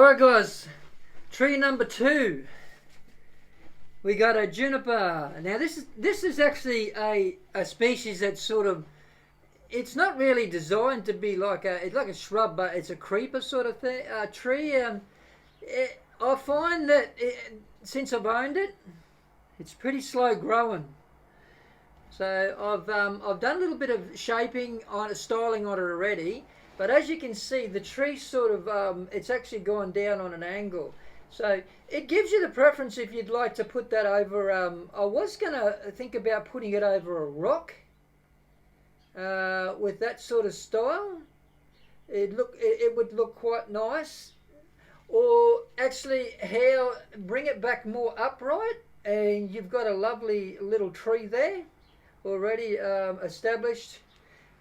Alright guys, tree number 2. We got a juniper. Now this is actually a species that's sort of, it's not really designed to be like it's like a shrub, but it's a creeper sort of thing, tree. I find that since I've owned it, it's pretty slow growing. So I've done a little bit of shaping on it, styling on it already. But as you can see, the tree sort of, it's actually gone down on an angle. So it gives you the preference if you'd like to put that over, I was going to think about putting it over a rock with that sort of style. It would look quite nice. Or actually bring it back more upright, and you've got a lovely little tree there already established.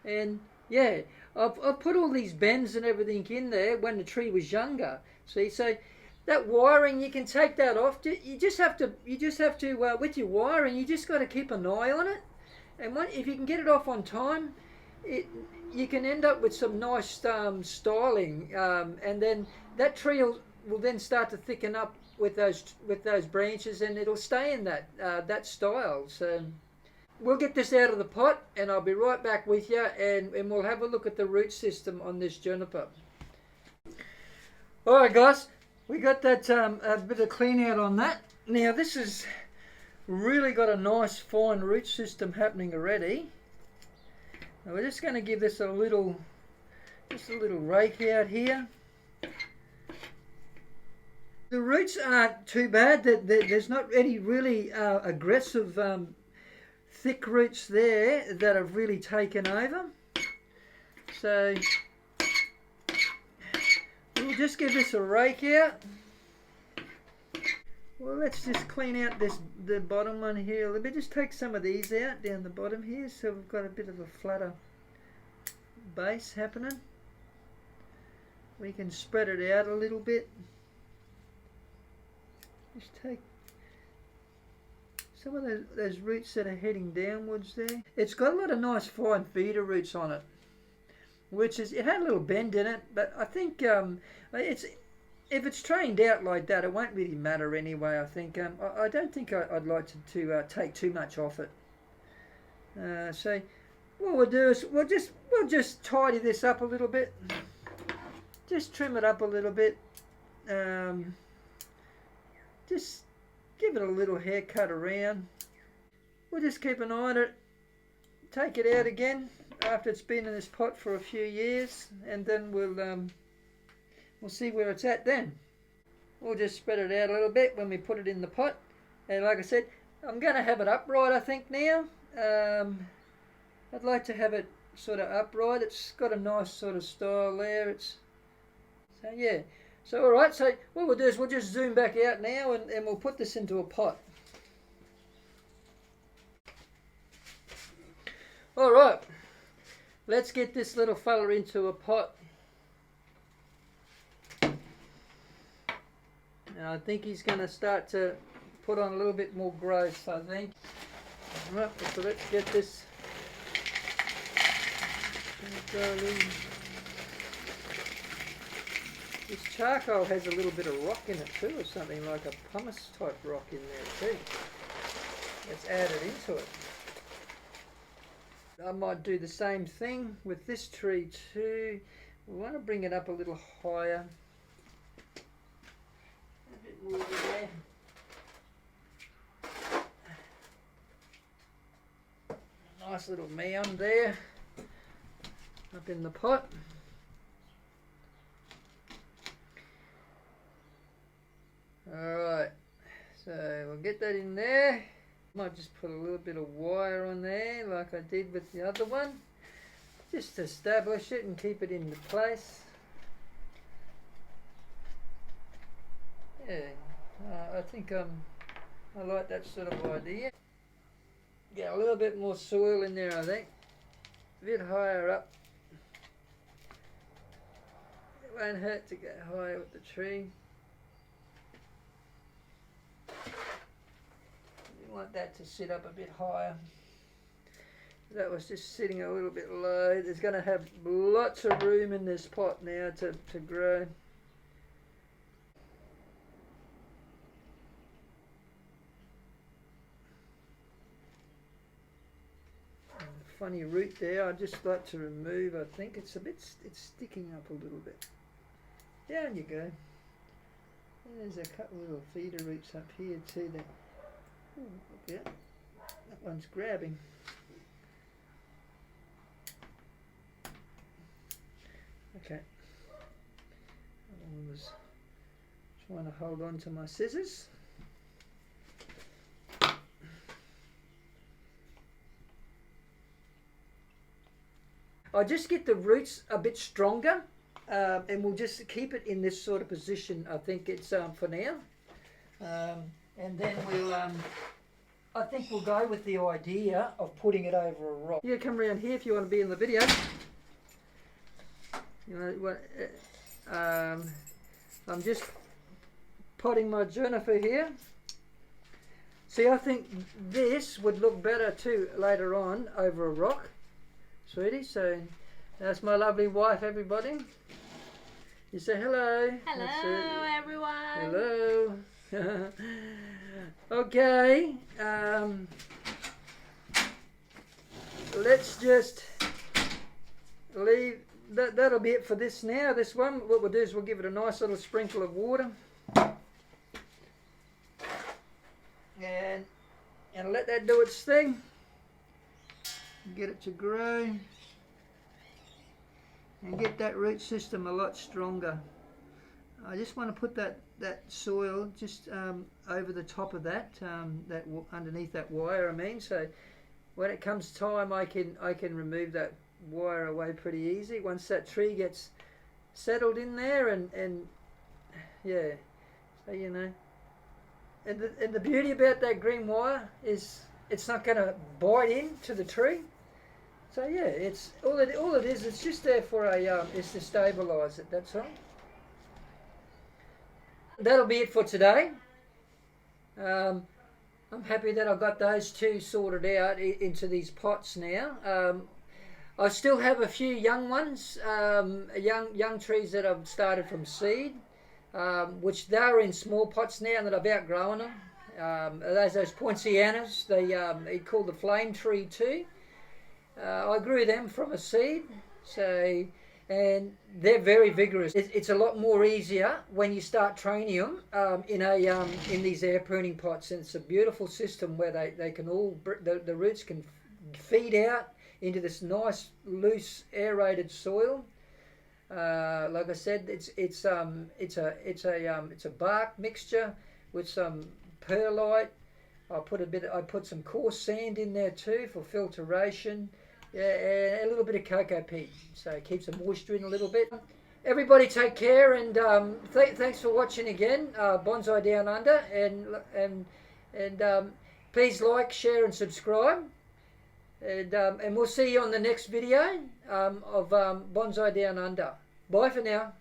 And yeah, I've put all these bends and everything in there when the tree was younger. See, so that wiring, you can take that off. You just have to with your wiring, you just got to keep an eye on it. And if you can get it off on time, you can end up with some nice styling, and then that tree will then start to thicken up with those branches, and it'll stay in that style. So we'll get this out of the pot, and I'll be right back with you, and we'll have a look at the root system on this juniper. Alright guys, we got that a bit of clean out on that. Now this has really got a nice fine root system happening already. Now we're just going to give this just a little rake out here. The roots aren't too bad. There's not any really aggressive thick roots there that have really taken over. So we'll just give this a rake out. Well, let's just clean out the bottom one here. Let me just take some of these out down the bottom here, so we've got a bit of a flatter base happening. We can spread it out a little bit. Just take some of those roots that are heading downwards there. It's got a lot of nice fine feeder roots on it, it had a little bend in it, but I think if it's trained out like that, it won't really matter anyway. I think I don't think I'd like to take too much off it. So what we'll do is we'll just tidy this up a little bit, just trim it up a little bit, just give it a little haircut around. We'll just keep an eye on it, take it out again after it's been in this pot for a few years, and then we'll see where it's at then. We'll just spread it out a little bit when we put it in the pot. And like I said, I'm going to have it upright, I think, now. I'd like to have it sort of upright. It's got a nice sort of style there. So yeah. So alright, so what we'll do is we'll just zoom back out now, and we'll put this into a pot. Alright, let's get this little fella into a pot. And I think he's going to start to put on a little bit more growth, I think. Right, so let's get this. This charcoal has a little bit of rock in it too, or something like a pumice type rock in there too. Let's add it into it. I might do the same thing with this tree too. We want to bring it up a little higher. There. Nice little mound there up in the pot. Alright, so we'll get that in there. Might just put a little bit of wire on there like I did with the other one, just to establish it and keep it into place. Yeah, I think I like that sort of idea. Get a little bit more soil in there, I think. A bit higher up. It won't hurt to go higher with the tree. You want that to sit up a bit higher. That was just sitting a little bit low. There's going to have lots of room in this pot now to grow. funny root there. I'd just like to remove. I think it's it's sticking up a little bit. Down you go. And there's a couple of little feeder roots up here too. That, yeah, that one's grabbing. Okay. I was trying to hold on to my scissors. I just get the roots a bit stronger, and we'll just keep it in this sort of position. I think it's for now, and then we'll. I think we'll go with the idea of putting it over a rock. You come around here if you want to be in the video. You know, I'm just potting my Juniper here. See, I think this would look better too later on over a rock. Sweetie, so that's my lovely wife, everybody. You say hello. Hello, everyone. Hello. Okay. Let's just leave that. That'll be it for this now. This one, what we'll do is we'll give it a nice little sprinkle of water, and let that do its thing. Get it to grow and get that root system a lot stronger. I just want to put that soil just over the top of that underneath that wire. I mean, so when it comes time, I can remove that wire away pretty easy once that tree gets settled in there, and yeah. So you know, and the beauty about that green wire is it's not going to bite into the tree. So yeah, it's all it is. It's just there for is to stabilise it. That's all. That'll be it for today. I'm happy that I got those two sorted out into these pots now. I still have a few young ones, young trees that I've started from seed, which they're in small pots now, and that I've outgrown them. Those poincianas, they call the flame tree too. I grew them from a seed, so, and they're very vigorous. It's a lot more easier when you start training them in these air pruning pots, and it's a beautiful system where they can all the roots can feed out into this nice loose aerated soil. Like I said, it's a bark mixture with some perlite. I put some coarse sand in there too for filtration. Yeah, and a little bit of cocoa peat, so it keeps the moisture in a little bit. Everybody take care, and thanks for watching again, Bonsai Down Under, and please like, share and subscribe, and we'll see you on the next video of Bonsai Down Under. Bye for now.